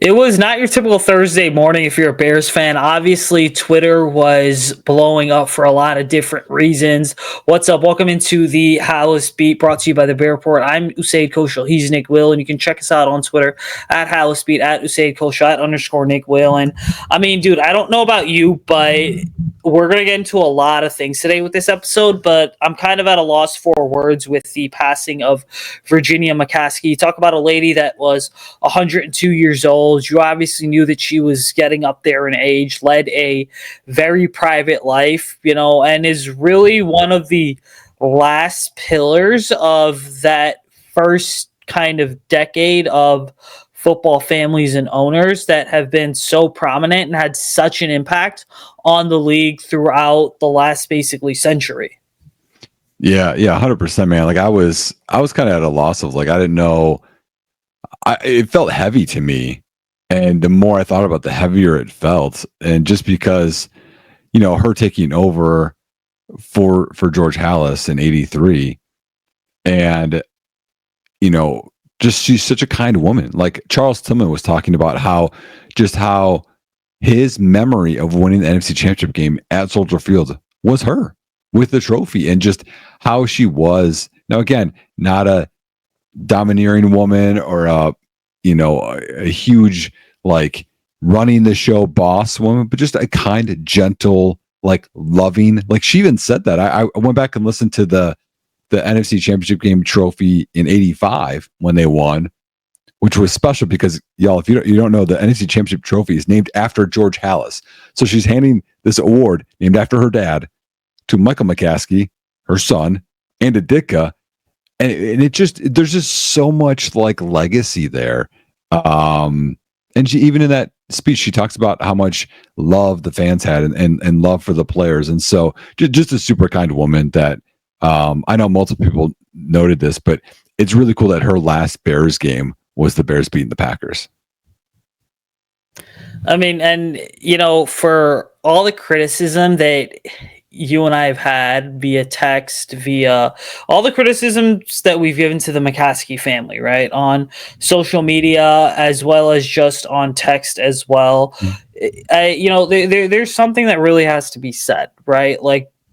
It was not your typical Thursday morning if you're a Bears fan. Obviously, Twitter was blowing up for a lot of different reasons. What's up? Welcome into the Halas Beat, brought to you by the Bear Report. I'm Usayd Koshul. He's Nick Will, and you can check us out on Twitter at Halas Beat, at Usayd Koshul, at _Nick Whalen. I mean, dude, I don't know about you, but we're going to get into a lot of things today with this episode, but I'm kind of at a loss for words with the passing of Virginia McCaskey. Talk about a lady that was 102 years old. You obviously knew that she was getting up there in age, led a very private life, and is really one of the last pillars of that first kind of decade of football families and owners that have been so prominent and had such an impact on the league throughout the last basically century. Yeah, 100%, man. Like I was kind of at a loss of I didn't know. It felt heavy to me. And the more I thought about it, the heavier it felt. And just because, her taking over for George Halas in 83 and, just she's such a kind woman. Like Charles Tillman was talking about how his memory of winning the NFC Championship game at Soldier Field was her with the trophy and just how she was. Now, again, not a domineering woman or a huge running the show boss woman, but just a kind, gentle, loving. She even said that. I went back and listened to the NFC Championship game trophy in '85 when they won, which was special because y'all, if you don't know, the NFC Championship trophy is named after George Halas. So she's handing this award named after her dad to Michael McCaskey, her son, and to Ditka. And there's just so much legacy there. And she, even in that speech, she talks about how much love the fans had and love for the players. And so just a super kind woman that I know multiple people noted this, but it's really cool that her last Bears game was the Bears beating the Packers. I mean, and, for all the criticism that you and I have had via text, via all the criticisms that we've given to the McCaskey family, right, on social media as well as just on text as well. There's something that really has to be said, right?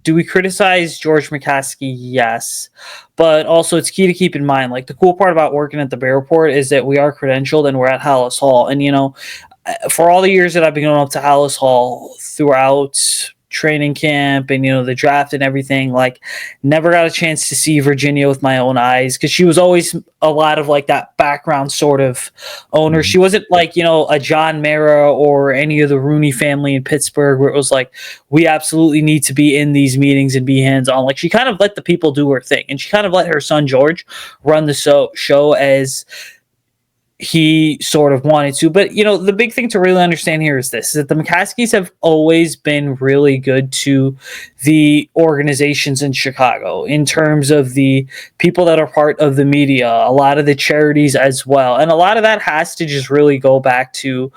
Do we criticize George McCaskey? Yes. But also it's key to keep in mind, the cool part about working at the Bear Report is that we are credentialed and we're at Halas Hall. And, for all the years that I've been going up to Halas Hall throughout training camp and the draft and everything, never got a chance to see Virginia with my own eyes because she was always a lot of that background sort of owner. She wasn't a John Mara or any of the Rooney family in Pittsburgh where it was we absolutely need to be in these meetings and be hands-on. She kind of let the people do her thing, and she kind of let her son George run the show as he sort of wanted to. But the big thing to really understand here is this, is that the McCaskies have always been really good to the organizations in Chicago in terms of the people that are part of the media, a lot of the charities as well. And a lot of that has to just really go back to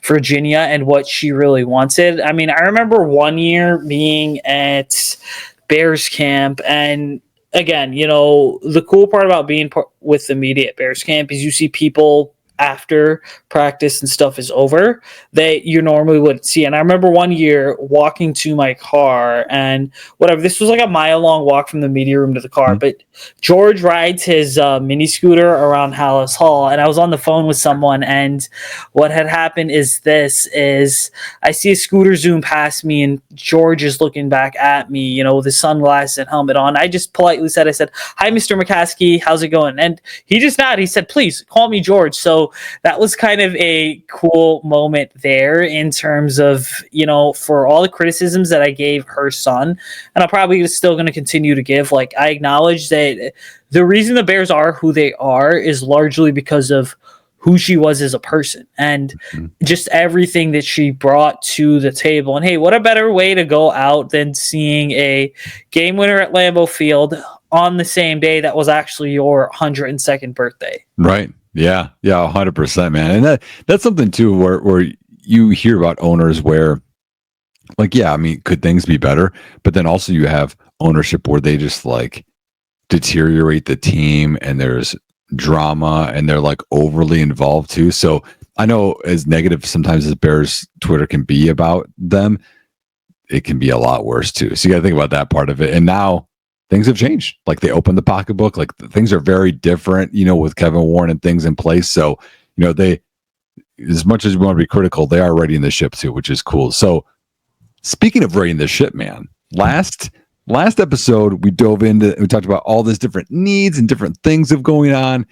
Virginia and what she really wanted. I mean, I remember one year being at Bears camp, and again, the cool part about being with the media at Bears camp is you see people after practice and stuff is over that you normally wouldn't see. And I remember one year walking to my car and whatever, this was a mile-long walk from the media room to the car, but George rides his mini scooter around Halas Hall, and I was on the phone with someone, and what had happened is I see a scooter zoom past me, and George is looking back at me, with his sunglasses and helmet on. I just politely said, "Hi, Mr. McCaskey, how's it going?" And he just nodded. He said, "Please call me George." So that was kind of a cool moment there in terms of, for all the criticisms that I gave her son, and I'm probably still going to continue to give, I acknowledge that the reason the Bears are who they are is largely because of who she was as a person and just everything that she brought to the table. And hey, what a better way to go out than seeing a game winner at Lambeau Field on the same day that was actually your 102nd birthday. Right. Yeah, 100%, man. And that's something too where you hear about owners where could things be better? But then also you have ownership where they just deteriorate the team and there's drama and they're overly involved too. So I know as negative sometimes as Bears Twitter can be about them, it can be a lot worse too. So you got to think about that part of it. And now things have changed. Like they opened the pocketbook. Like things are very different, with Kevin Warren and things in place. So, they, as much as we want to be critical, they are righting the ship too, which is cool. So speaking of righting the ship, man, last episode we talked about all these different needs and different things of going on.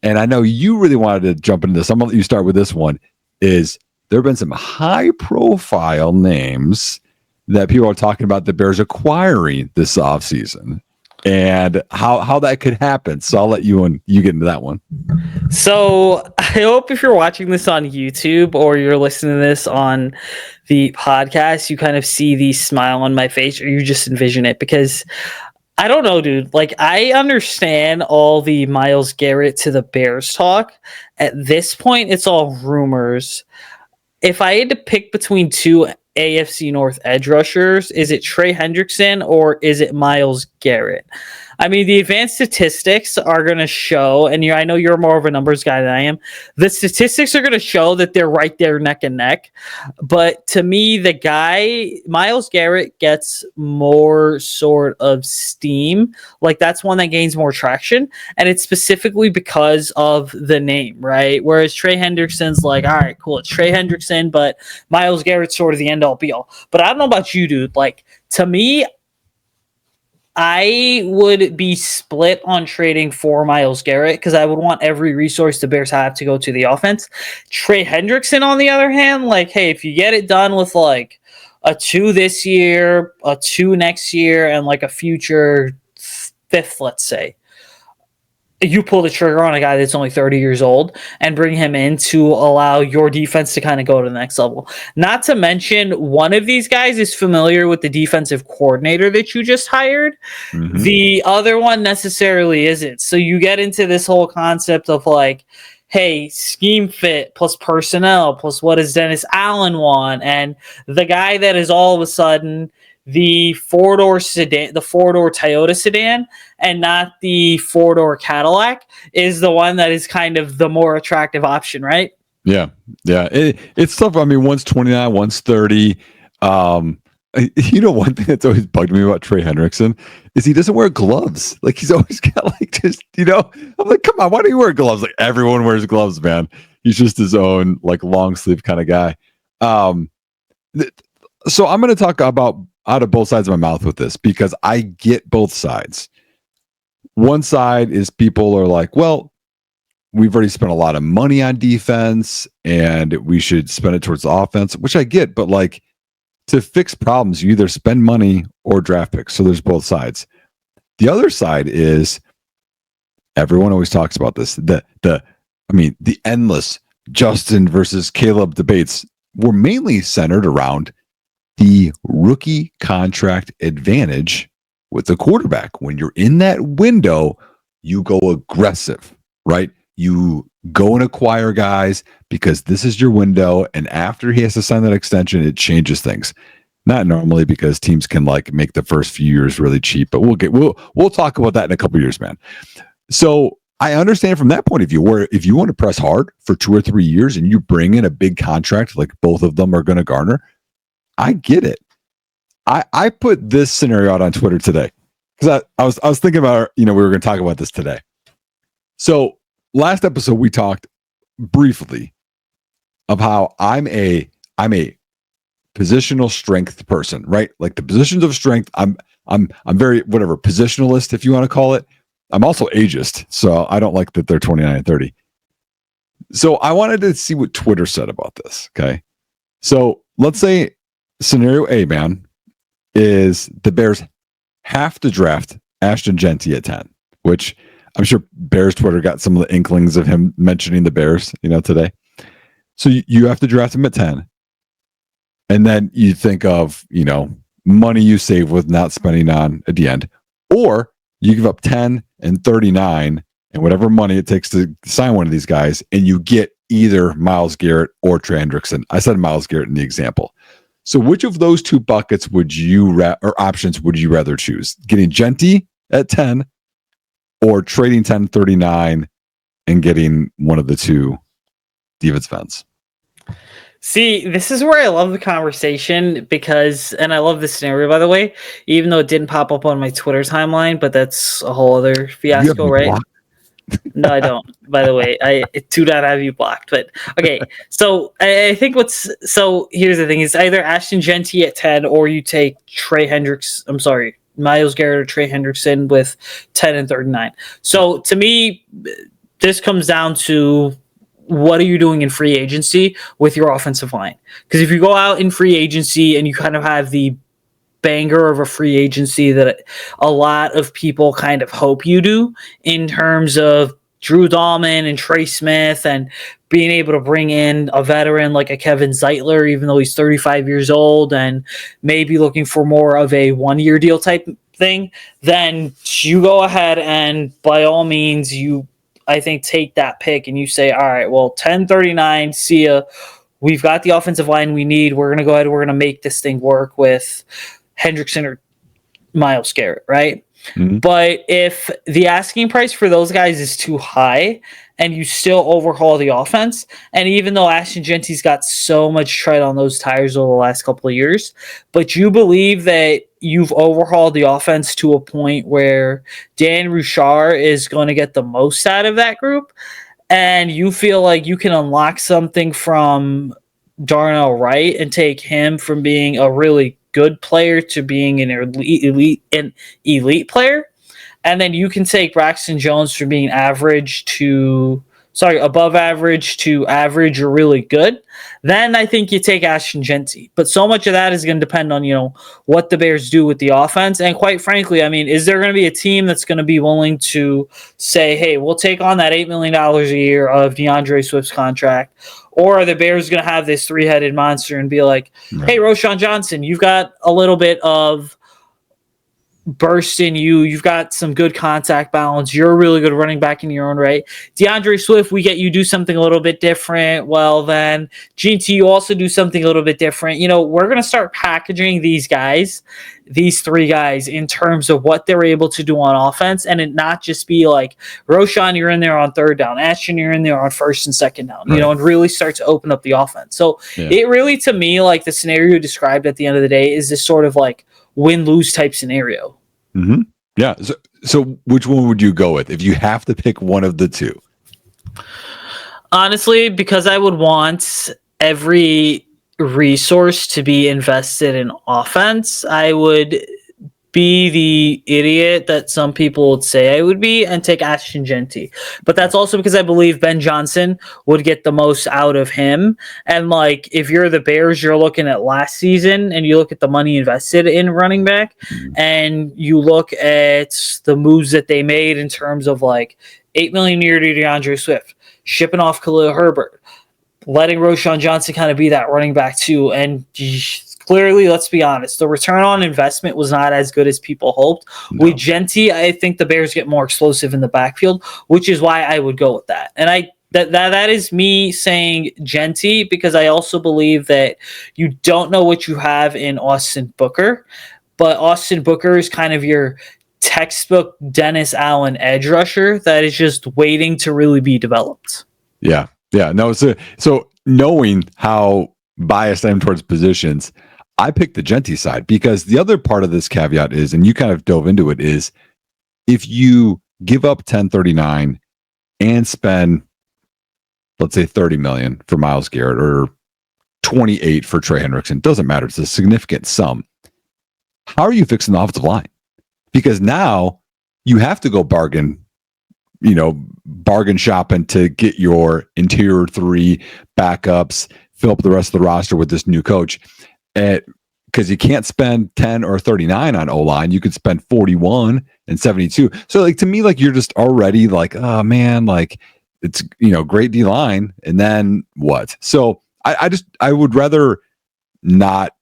And I know you really wanted to jump into this. I'm going to let you start with this one. Is there have been some high profile names that people are talking about the Bears acquiring this offseason and how that could happen. So I'll let you get into that one. So I hope if you're watching this on YouTube or you're listening to this on the podcast, you kind of see the smile on my face or you just envision it, because I don't know, dude. Like, I understand all the Myles Garrett to the Bears talk. At this point, it's all rumors. If I had to pick between two AFC North edge rushers, is it Trey Hendrickson or is it Myles Garrett? I mean, the advanced statistics are going to show, and I know you're more of a numbers guy than I am. The statistics are going to show that they're right there neck and neck. But to me, the guy, Myles Garrett, gets more sort of steam. Like, that's one that gains more traction. And it's specifically because of the name, right? Whereas Trey Hendrickson's like, all right, cool, it's Trey Hendrickson, but Myles Garrett's sort of the end all be all. But I don't know about you, dude. Like, to me, I would be split on trading for Myles Garrett because I would want every resource the Bears have to go to the offense. Trey Hendrickson, on the other hand, like, hey, if you get it done with like a 2 this year, a 2 next year, and like a future 5th, let's say, you pull the trigger on a guy that's only 30 years old and bring him in to allow your defense to kind of go to the next level. Not to mention, one of these guys is familiar with the defensive coordinator that you just hired. Mm-hmm. The other one necessarily isn't. So you get into this whole concept of like, hey, scheme fit plus personnel plus what does Dennis Allen want? And the guy that is all of a sudden the 4-door sedan, the 4-door Toyota sedan, and not the 4-door Cadillac is the one that is kind of the more attractive option, right? Yeah. It's tough. I mean, one's 29, one's 30. One thing that's always bugged me about Trey Hendrickson is he doesn't wear gloves. Like, he's always got like just, I'm like, come on, why do you wear gloves? Like, everyone wears gloves, man. He's just his own like long sleeve kind of guy. So I'm going to talk about out of both sides of my mouth with this because I get both sides. One side is people are like, well, we've already spent a lot of money on defense and we should spend it towards the offense, which I get, but like, to fix problems, you either spend money or draft picks. So there's both sides. The other side is everyone always talks about this. The endless Justin versus Caleb debates were mainly centered around the rookie contract advantage with the quarterback. When you're in that window, you go aggressive, right? You go and acquire guys because this is your window. And after he has to sign that extension, it changes things. Not normally because teams can like make the first few years really cheap, but we'll talk about that in a couple of years, man. So I understand from that point of view, where if you want to press hard for 2 or 3 years and you bring in a big contract, like both of them are going to garner, I get it. I put this scenario out on Twitter today because I was thinking about, we were going to talk about this today. So last episode we talked briefly of how I'm a positional strength person, right? Like the positions of strength, I'm very whatever positionalist, if you want to call it. I'm also ageist, so I don't like that they're 29 and 30. So I wanted to see what Twitter said about this. Okay, so let's say scenario A, man, is the Bears have to draft Ashton Genty at 10, which I'm sure Bears Twitter got some of the inklings of him mentioning the Bears, today. So you have to draft him at 10. And then you think of, money you save with not spending on at the end. Or you give up 10 and 39 and whatever money it takes to sign one of these guys, and you get either Myles Garrett or Trey Hendrickson. I said Myles Garrett in the example. So which of those two buckets would you or options would you rather choose? Getting Genty at 10 or trading 10-39 and getting one of the two defensive ends? See, this is where I love the conversation because, and I love this scenario, by the way, even though it didn't pop up on my Twitter timeline, but that's a whole other You have fiasco, me right? blocked. No, I don't. By the way, I do not have you blocked. But okay, so I think so here's the thing: it's either Ashton Genty at 10, or you take Trey Hendricks. I'm sorry, Myles Garrett or Trey Hendrickson with 10 and 39. So to me, this comes down to what are you doing in free agency with your offensive line? Because if you go out in free agency and you kind of have the banger of a free agency that a lot of people kind of hope you do in terms of Drew Dahlman and Trey Smith and being able to bring in a veteran like a Kevin Zeitler, even though he's 35 years old, and maybe looking for more of a 1-year deal type thing, then you go ahead and by all means, I think, take that pick and you say, all right, well, 1039, see ya. We've got the offensive line we need. We're going to go ahead. We're going to make this thing work with Hendrickson or Myles Garrett, right? Mhm. But if the asking price for those guys is too high and you still overhaul the offense, and even though Ashton Genty's got so much tread on those tires over the last couple of years, but you believe that you've overhauled the offense to a point where Dan Rouchar is going to get the most out of that group, and you feel like you can unlock something from Darnell Wright and take him from being a really good player to being an elite player, and then you can take Braxton Jones from being above average to average or really good, then I think you take Ashton Genty. But so much of that is going to depend on, what the Bears do with the offense. And quite frankly, I mean, is there going to be a team that's going to be willing to say, hey, we'll take on that $8 million a year of DeAndre Swift's contract? Or are the Bears going to have this three-headed monster and be like, hey, Roschon Johnson, you've got a little bit of burst in you. You've got some good contact balance. You're a really good running back in your own right. DeAndre Swift, we get you do something a little bit different. Well, then, GT, you also do something a little bit different. We're going to start packaging these three guys, in terms of what they're able to do on offense, and it not just be like, Roschon, you're in there on third down. Ashton, you're in there on first and second down, Right. and really start to open up the offense. So It really, to me, like the scenario described at the end of the day is this sort of like win-lose type scenario. Mm-hmm. Yeah. So which one would you go with if you have to pick one of the two? Honestly, because I would want every resource to be invested in offense, I would be the idiot that some people would say I would be and take Ashton Genty. But that's also because I believe Ben Johnson would get the most out of him. And like, if you're the Bears, you're looking at last season and you look at the money invested in running back and you look at the moves that they made in terms of like $8 million a year to DeAndre Swift, shipping off Khalil Herbert, letting Roschon Johnson kind of be that running back too. And clearly, let's be honest, the return on investment was not as good as people hoped. No. With Genty, I think the Bears get more explosive in the backfield, which is why I would go with that. And that is me saying Genty, because I also believe that you don't know what you have in Austin Booker, but Austin Booker is kind of your textbook Dennis Allen edge rusher that is just waiting to really be developed. Yeah. No, so knowing how biased I am towards positions, I picked the Genty side, because the other part of this caveat is, and you kind of dove into it, is if you give up 1039 and spend, let's say, 30 million for Myles Garrett or 28 for Trey Hendrickson, doesn't matter. It's a significant sum. How are you fixing the offensive line? Because now you have to go bargain shopping to get your interior three backups, fill up the rest of the roster with this new coach. Because you can't spend 10 or 39 on O-line. You could spend 41 and 72. So like, to me, like, you're just already like, oh man, like, it's, great D-line. And then what? So I would rather not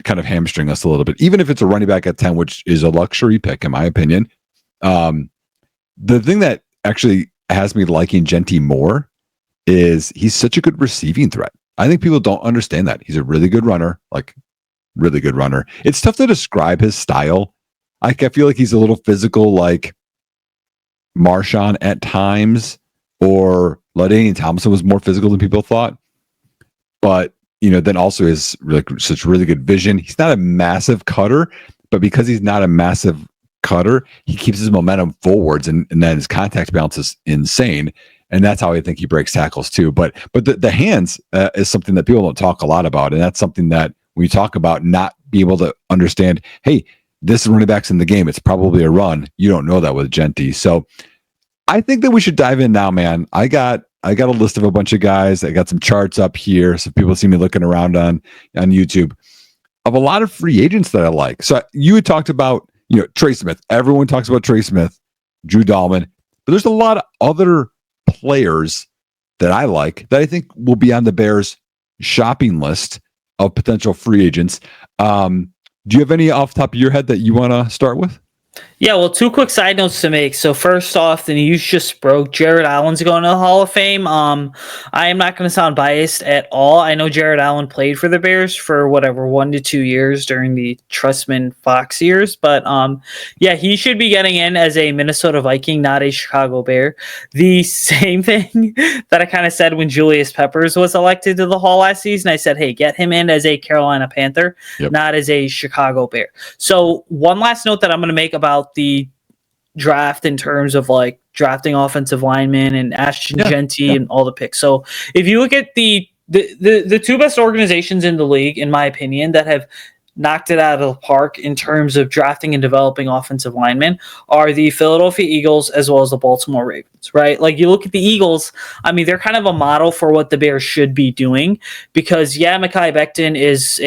kind of hamstring us a little bit, even if it's a running back at 10, which is a luxury pick in my opinion. The thing that actually has me liking Genty more is he's such a good receiving threat. I think people don't understand that. He's a really good runner, like really good runner. It's tough to describe his style. I feel like he's a little physical, like Marshawn at times, or LaDainian Tomlinson was more physical than people thought. but then also is such really good vision. He's not a massive cutter, but because he's not a massive cutter, he keeps his momentum forwards, and then his contact balance is insane. And that's how I think he breaks tackles too. But the hands is something that people don't talk a lot about, and that's something that when you talk about not be able to understand, hey, this running back's in the game, it's probably a run. You don't know that with Genty. So I think that we should dive in now, man. I got a list of a bunch of guys. I got some charts up here, so people see me looking around on YouTube of a lot of free agents that I like. So you had talked about, Trey Smith. Everyone talks about Trey Smith, Drew Dahlman, but there's a lot of other players that I like that I think will be on the Bears shopping list of potential free agents. Do you have any off the top of your head that you want to start with? Yeah, well, two quick side notes to make. So first off, the news just broke. Jared Allen's going to the Hall of Fame. I am not going to sound biased at all. I know Jared Allen played for the Bears for 1 to 2 years during the Trustman Fox years. But yeah, he should be getting in as a Minnesota Viking, not a Chicago Bear. The same thing that I kind of said when Julius Peppers was elected to the Hall last season. I said, hey, get him in as a Carolina Panther, not as a Chicago Bear. So one last note that I'm going to make about the draft in terms of like drafting offensive linemen and Ashton Genty and all the picks. So if you look at the two best organizations in the league, in my opinion, that have knocked it out of the park in terms of drafting and developing offensive linemen are the Philadelphia Eagles as well as the Baltimore Ravens, right? Like you look at the Eagles, I mean, they're kind of a model for what the Bears should be doing because Mekhi Becton is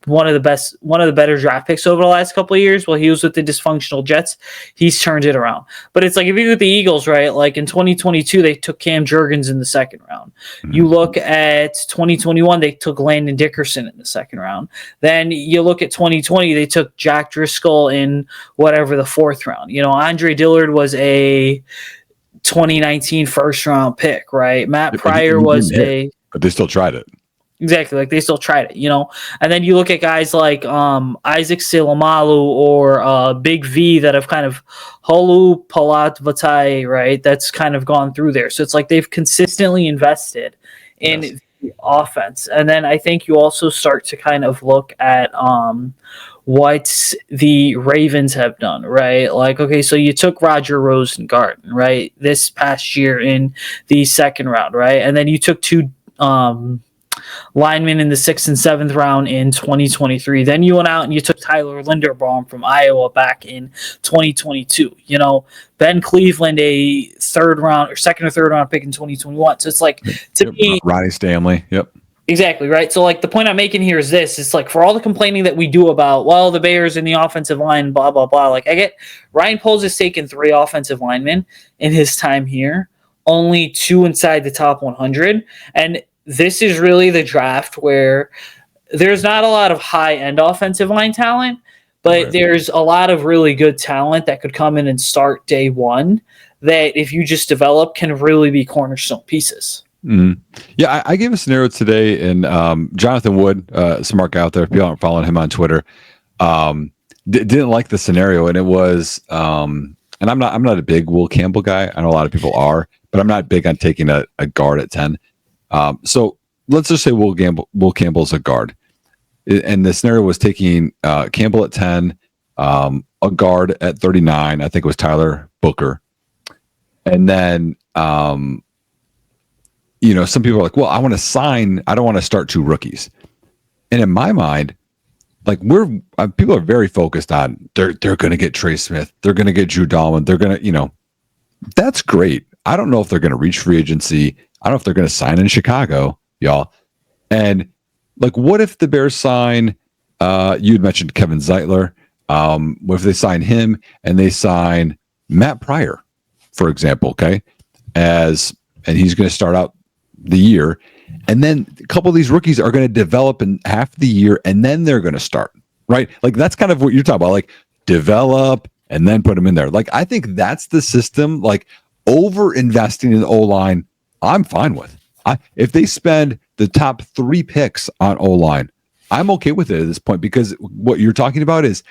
one of the better draft picks over the last couple of years. While he was with the dysfunctional Jets, he's turned it around. But it's like if you look at the Eagles, right? Like in 2022, they took Cam Jurgens in the second round. Mm-hmm. You look at 2021, they took Landon Dickerson in the second round. Then you look at 2020, they took Jack Driscoll in the fourth round. Andre Dillard was a 2019 first round pick, right? Matt Pryor was but they still tried it. Exactly, like they still tried it, And then you look at guys like Isaac Silamalu or Big V that have kind of Holu Palatvatai, right? That's kind of gone through there. So it's like they've consistently invested in the offense. And then I think you also start to kind of look at what the Ravens have done, right? Like, okay, so you took Roger Rosengarten, right? This past year in the second round, right? And then you took two linemen in the 6th and 7th round in 2023. Then you went out and you took Tyler Linderbaum from Iowa back in 2022. Ben Cleveland, a second or third round pick in 2021. So it's like to me, Ronnie Stanley. Yep. Exactly, right? So like the point I'm making here is this. It's like for all the complaining that we do about, the Bears and the offensive line, blah, blah, blah. Like I get Ryan Poles has taken 3 offensive linemen in his time here, only 2 inside the top 100. And this is really the draft where there's not a lot of high-end offensive line talent, but there's a lot of really good talent that could come in and start day one that if you just develop can really be cornerstone pieces. Mm-hmm. Yeah, I gave a scenario today, and Jonathan Wood, smart guy out there, if you aren't following him on Twitter, didn't like the scenario, and it was, and I'm not a big Will Campbell guy. I know a lot of people are, but I'm not big on taking a guard at 10. So let's just say Will Campbell's a guard, and the scenario was taking Campbell at 10, a guard at 39. I think it was Tyler Booker, and then some people are like, well, I want to sign. I don't want to start 2 rookies, and in my mind, like people are very focused on they're going to get Trey Smith, they're going to get Drew Dahlman, they're going to that's great. I don't know if they're going to reach free agency. I don't know if they're going to sign in Chicago, y'all. And like, what if the Bears sign? You'd mentioned Kevin Zeitler. What if they sign him and they sign Matt Pryor, for example? Okay, and he's going to start out the year, and then a couple of these rookies are going to develop in half the year, and then they're going to start. Right? Like that's kind of what you're talking about. Like develop and then put them in there. Like I think that's the system. Like over investing in the O-line, I'm fine with. If they spend the top 3 picks on O-line, I'm okay with it at this point because what you're talking about is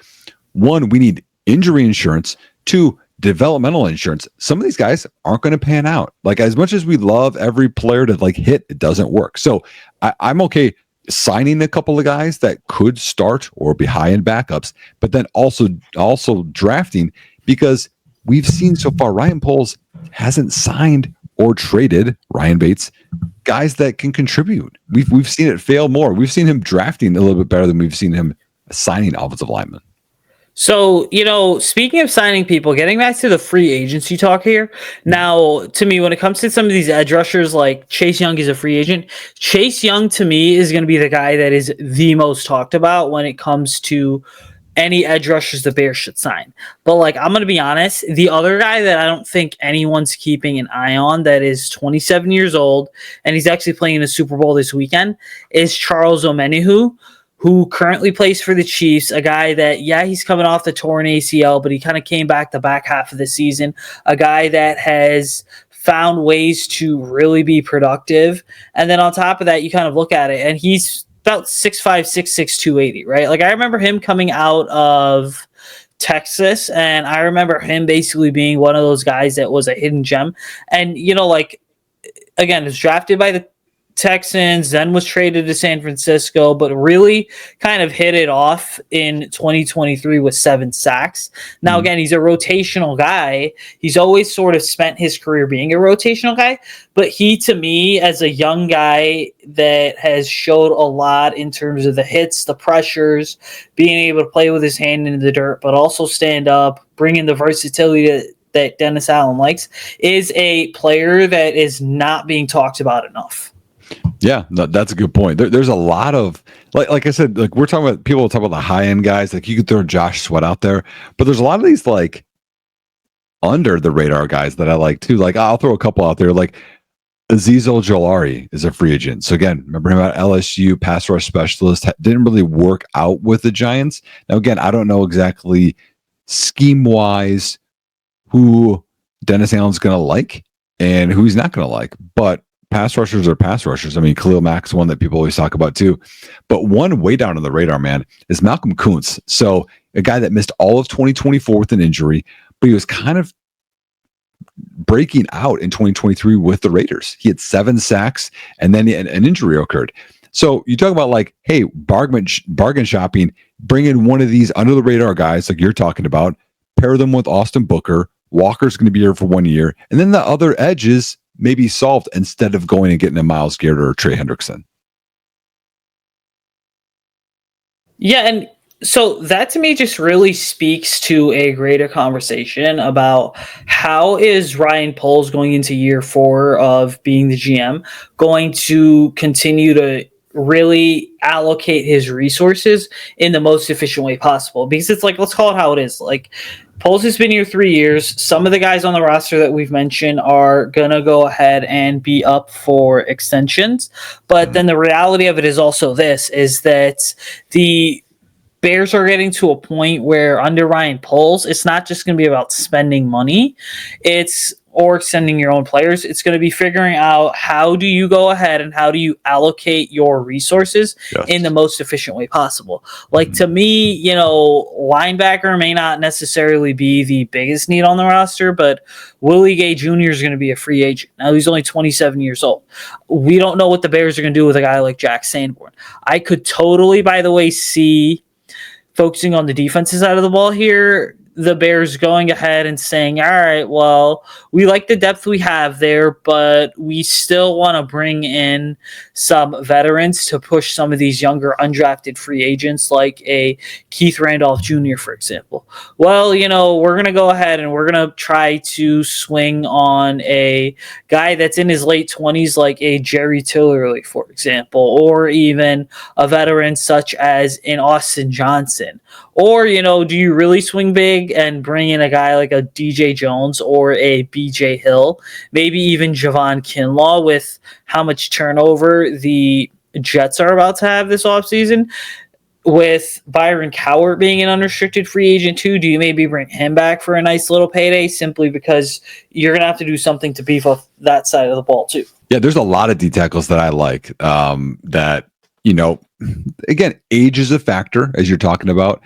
1, we need injury insurance. 2, developmental insurance. Some of these guys aren't going to pan out. Like, as much as we love every player to like hit, it doesn't work. So I'm okay signing a couple of guys that could start or be high in backups, but then also drafting, because we've seen so far Ryan Poles hasn't signed or traded Ryan Bates guys that can contribute. We've seen it fail more. We've seen him drafting a little bit better than we've seen him signing offensive linemen. So, speaking of signing people, getting back to the free agency talk here. Now, to me, when it comes to some of these edge rushers, like Chase Young is a free agent. Chase Young, to me, is going to be the guy that is the most talked about when it comes to any edge rushers the Bears should sign. But, I'm going to be honest, the other guy that I don't think anyone's keeping an eye on that is 27 years old, and he's actually playing in the Super Bowl this weekend, is Charles Omenihu, who currently plays for the Chiefs, a guy that, he's coming off the torn ACL, but he kind of came back the back half of the season, a guy that has found ways to really be productive. And then on top of that, you kind of look at it, and he's about 6'5", 6'6", 280, right? Like, I remember him coming out of Texas, and I remember him basically being one of those guys that was a hidden gem. And, again, was drafted by the Texans, then was traded to San Francisco, but really kind of hit it off in 2023 with 7 sacks. Now, again, he's a rotational guy. He's always sort of spent his career being a rotational guy, but he, to me, as a young guy that has showed a lot in terms of the hits, the pressures, being able to play with his hand in the dirt, but also stand up, bring in the versatility that Dennis Allen likes, is a player that is not being talked about enough. Yeah, no, that's a good point. There's a lot of, like I said, like we're talking about, people talk about the high end guys. Like, you could throw Josh Sweat out there, but there's a lot of these like under the radar guys that I like too. Like, I'll throw a couple out there. Like Azeez Ojulari is a free agent. So again, remember him at LSU, pass rush specialist, didn't really work out with the Giants. Now again, I don't know exactly scheme wise who Dennis Allen's going to like and who he's not going to like, but pass rushers are pass rushers. I mean, Khalil Mack's one that people always talk about too. But one way down on the radar, man, is Malcolm Kuntz. So a guy that missed all of 2024 with an injury, but he was kind of breaking out in 2023 with the Raiders. He had 7 sacks, and then an injury occurred. So you talk about like, hey, bargain shopping, bring in one of these under the radar guys like you're talking about, pair them with Austin Booker. Walker's going to be here for 1 year, and then the other edges maybe solved instead of going and getting a Myles Garrett or Trey Hendrickson. Yeah, and so that to me just really speaks to a greater conversation about how is Ryan Poles going into year 4 of being the GM going to continue to really allocate his resources in the most efficient way possible. Because it's like, let's call it how it is. Like, Poles has been here 3 years. Some of the guys on the roster that we've mentioned are going to go ahead and be up for extensions. But then the reality of it is also this, is that the Bears are getting to a point where under Ryan Poles, it's not just going to be about spending money. Or sending your own players. It's going to be figuring out how do you go ahead and how do you allocate your resources in the most efficient way possible. Like, to me, linebacker may not necessarily be the biggest need on the roster, but Willie Gay Jr. is going to be a free agent. Now, he's only 27 years old. We don't know what the Bears are going to do with a guy like Jack Sanborn. I could totally, by the way, see, focusing on the defensive side of the ball here, the Bears going ahead and saying, all right, well, we like the depth we have there, but we still want to bring in some veterans to push some of these younger undrafted free agents like a Keith Randolph Jr., for example. Well, we're going to go ahead and we're going to try to swing on a guy that's in his late 20s like a Jerry Tillery, for example, or even a veteran such as an Austin Johnson. Or, do you really swing big and bring in a guy like a DJ Jones or a BJ Hill, maybe even Javon Kinlaw, with how much turnover the Jets are about to have this offseason? With Byron Cowart being an unrestricted free agent too, do you maybe bring him back for a nice little payday simply because you're going to have to do something to beef up that side of the ball too? Yeah, there's a lot of D tackles that I like that, again, age is a factor, as you're talking about.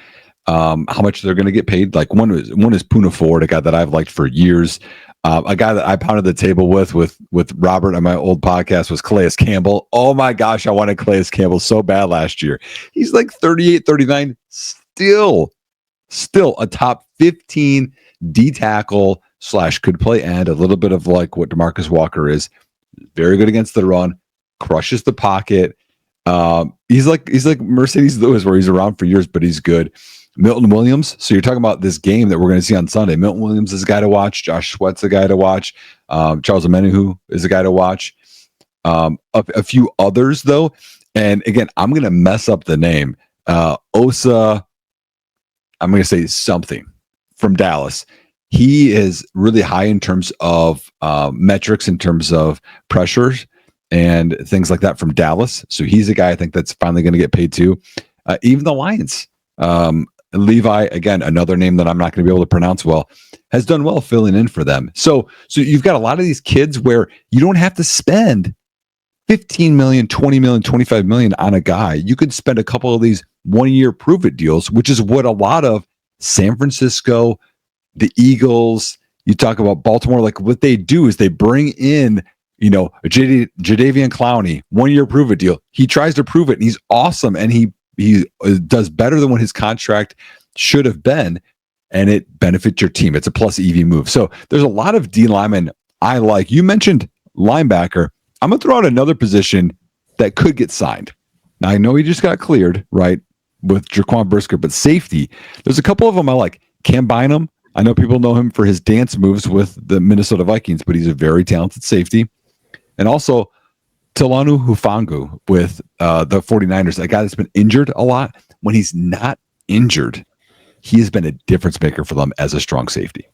how much they're going to get paid. Like one is Puna Ford, a guy that I've liked for years. A guy that I pounded the table with Robert on my old podcast was Calais Campbell. Oh my gosh, I wanted Calais Campbell so bad last year. He's like 38, 39, still a top 15 D tackle / could play end, a little bit of like what DeMarcus Walker is. Very good against the run, crushes the pocket. He's like Mercedes Lewis, where he's around for years, but he's good. Milton Williams. So you're talking about this game that we're going to see on Sunday. Milton Williams is a guy to watch. Josh Sweat's a guy to watch. Charles Omenihu is a guy to watch. A few others though, and again, I'm going to mess up the name. Osa. I'm going to say something from Dallas. He is really high in terms of metrics, in terms of pressures and things like that from Dallas. So he's a guy I think that's finally going to get paid too. Even the Lions. Levi, again, another name that I'm not going to be able to pronounce well, has done well filling in for them. So you've got a lot of these kids where you don't have to spend 15 million, 20 million, 25 million on a guy. You could spend a couple of these 1-year prove it deals, which is what a lot of San Francisco, the Eagles, you talk about Baltimore, like what they do is they bring in, Jadeveon Clowney, 1-year prove it deal. He tries to prove it and he's awesome. And he does better than what his contract should have been, and it benefits your team. It's a plus EV move. So there's a lot of D linemen I like. You mentioned linebacker. I'm going to throw out another position that could get signed. Now, I know he just got cleared, right, with Jaquan Brisker, but safety, there's a couple of them I like. Cam Bynum, I know people know him for his dance moves with the Minnesota Vikings, but he's a very talented safety. And also, Talanu Hufangu with the 49ers, a guy that's been injured a lot. When he's not injured, he has been a difference maker for them as a strong safety.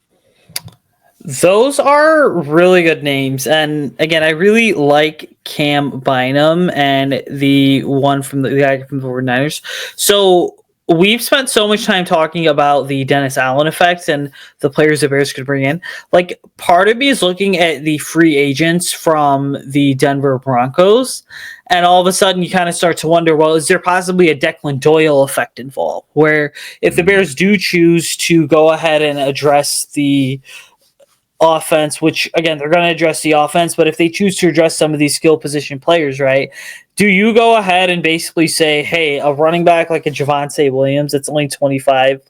Those are really good names. And again, I really like Cam Bynum and the guy from the 49ers. So we've spent so much time talking about the Dennis Allen effect and the players the Bears could bring in. Like, part of me is looking at the free agents from the Denver Broncos, and all of a sudden you kind of start to wonder, well, is there possibly a Declan Doyle effect involved? Where if the Bears do choose to go ahead and address the offense, which again, they're going to address the offense, but if they choose to address some of these skill position players, right, do you go ahead and basically say, hey, a running back like a Javonte Williams that's only 25,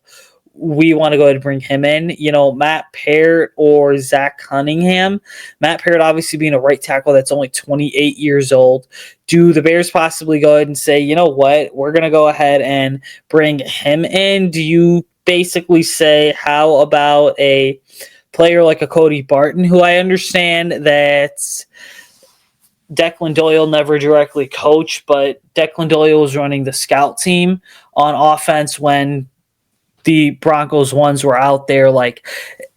we want to go ahead and bring him in? Matt Parrott or Zach Cunningham. Matt Parrott obviously being a right tackle that's only 28 years old. Do the Bears possibly go ahead and say, you know what, we're going to go ahead and bring him in? Do you basically say, how about a player like a Cody Barton, who I understand that Declan Doyle never directly coached, but Declan Doyle was running the scout team on offense when the Broncos ones were out there. Like,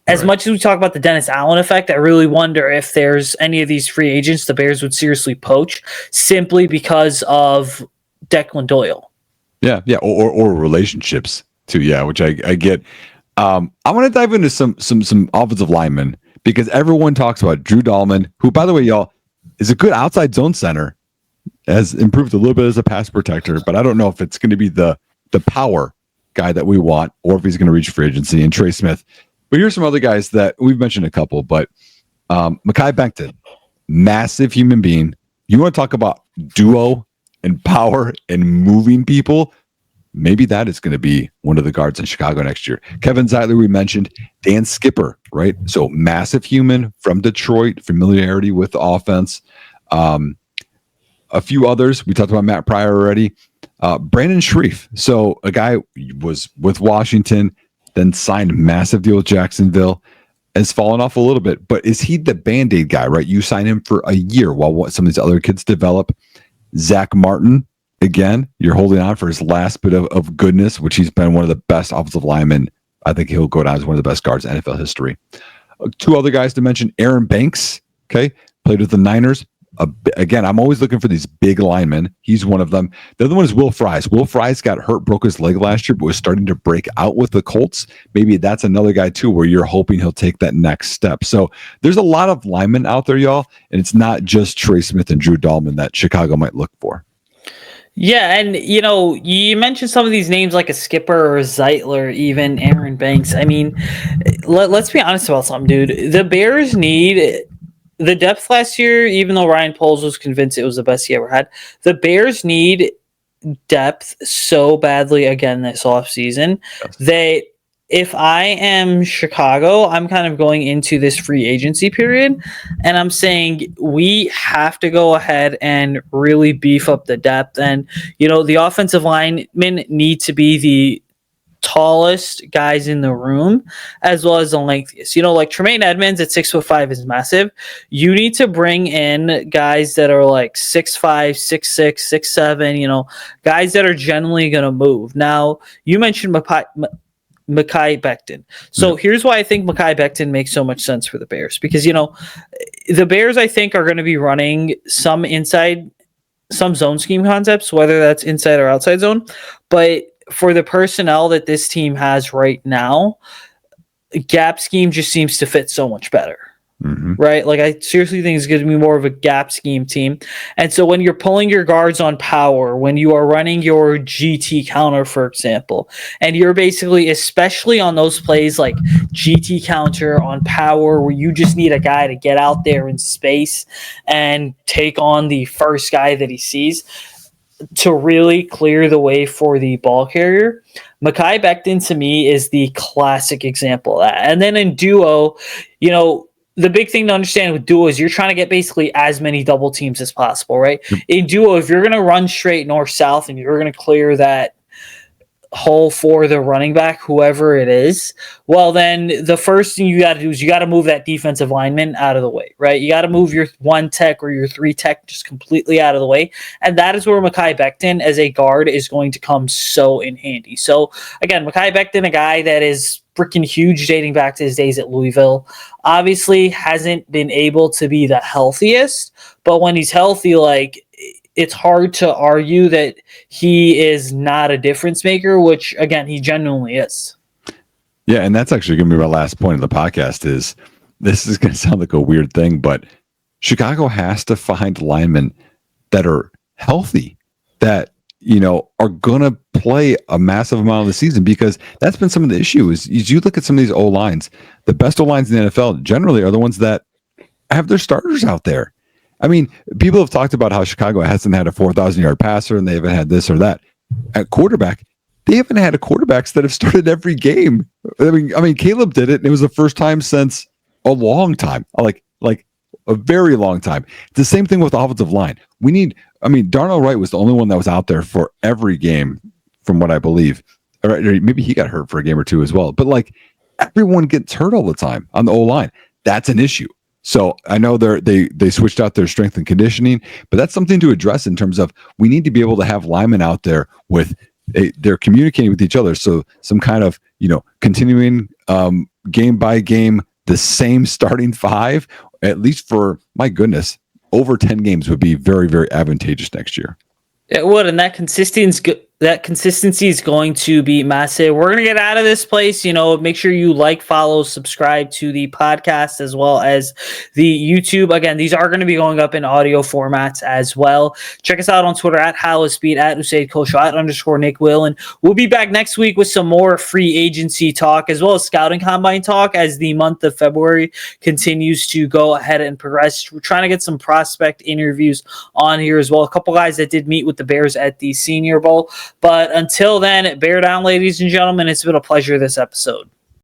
as much as we talk about the Dennis Allen effect, I really wonder if there's any of these free agents the Bears would seriously poach simply because of Declan Doyle. Yeah, or relationships too. Yeah, which I get. I want to dive into some offensive linemen because everyone talks about Drew Dahlman, who, by the way, y'all, is a good outside zone center, has improved a little bit as a pass protector, but I don't know if it's going to be the power guy that we want or if he's going to reach free agency. And Trey Smith. But here's some other guys that we've mentioned a couple, but Mekhi Becton, massive human being. You want to talk about duo and power and moving people? Maybe that is going to be one of the guards in Chicago next year. Kevin Zeitler, we mentioned. Dan Skipper, right? So massive human from Detroit, familiarity with the offense. A few others. We talked about Matt Pryor already. Brandon Shreve. So a guy was with Washington, then signed a massive deal with Jacksonville, has fallen off a little bit. But is he the Band-Aid guy, right? You sign him for a year while some of these other kids develop. Zach Martin. Again, you're holding on for his last bit of goodness, which he's been one of the best offensive linemen. I think he'll go down as one of the best guards in NFL history. Two other guys to mention, Aaron Banks, okay, played with the Niners. Again, I'm always looking for these big linemen. He's one of them. The other one is Will Fries. Will Fries got hurt, broke his leg last year, but was starting to break out with the Colts. Maybe that's another guy, too, where you're hoping he'll take that next step. So there's a lot of linemen out there, y'all, and it's not just Trey Smith and Drew Dahlman that Chicago might look for. Yeah, and you mentioned some of these names like a Skipper or a Zeitler, even Aaron Banks. I mean, let's be honest about something, dude. The Bears need the depth last year, even though Ryan Poles was convinced it was the best he ever had. The Bears need depth so badly again this offseason Yes. that if I am Chicago, I'm kind of going into this free agency period and I'm saying we have to go ahead and really beef up the depth. And, the offensive linemen need to be the tallest guys in the room as well as the lengthiest. Like Tremaine Edmonds at 6'5" is massive. You need to bring in guys that are like 6'5", 6'6", 6'7", guys that are generally going to move. Now, you mentioned Mekhi Becton. So here's why I think Mekhi Becton makes so much sense for the Bears. Because, the Bears, I think, are going to be running some zone scheme concepts, whether that's inside or outside zone. But for the personnel that this team has right now, gap scheme just seems to fit so much better. Mm-hmm. Right? Like, I seriously think it's going to be more of a gap scheme team. And so when you're pulling your guards on power, when you are running your GT counter, for example, and you're basically, especially on those plays like GT counter on power, where you just need a guy to get out there in space and take on the first guy that he sees to really clear the way for the ball carrier. Mekhi Becton, to me, is the classic example of that. And then in duo, the big thing to understand with duo is you're trying to get basically as many double teams as possible, right? In duo, if you're going to run straight north-south and you're going to clear that hole for the running back, whoever it is, well, then the first thing you got to do is you got to move that defensive lineman out of the way, right? You got to move your 1 tech or your 3 tech just completely out of the way. And that is where Mekhi Becton as a guard is going to come so in handy. So again, Mekhi Becton, a guy that is freaking huge dating back to his days at Louisville, obviously hasn't been able to be the healthiest, but when he's healthy, like, it's hard to argue that he is not a difference maker, which, again, he genuinely is. Yeah, and that's actually going to be my last point of the podcast is this is going to sound like a weird thing, but Chicago has to find linemen that are healthy, that, are going to play a massive amount of the season, because that's been some of the issues. You look at some of these O-lines, the best O-lines in the NFL generally are the ones that have their starters out there. I mean, people have talked about how Chicago hasn't had a 4,000-yard passer and they haven't had this or that. At quarterback, they haven't had quarterbacks that have started every game. I mean, Caleb did it, and it was the first time since a long time, like a very long time. It's the same thing with the offensive line. Darnell Wright was the only one that was out there for every game, from what I believe. Or maybe he got hurt for a game or two as well. But everyone gets hurt all the time on the O-line. That's an issue. So I know they switched out their strength and conditioning, but that's something to address in terms of we need to be able to have linemen out there with they're communicating with each other. So some kind of continuing game by game the same starting 5, at least for, my goodness, over 10 games would be very, very advantageous next year. It would, and that consistency is going to be massive. We're going to get out of this place. Make sure you like, follow, subscribe to the podcast as well as the YouTube. Again, these are going to be going up in audio formats as well. Check us out on Twitter at Halas Beat, at Usayd Koshul, at _Nick Whalen. We'll be back next week with some more free agency talk as well as scouting combine talk as the month of February continues to go ahead and progress. We're trying to get some prospect interviews on here as well. A couple guys that did meet with the Bears at the Senior Bowl. But until then, bear down, ladies and gentlemen. It's been a pleasure this episode.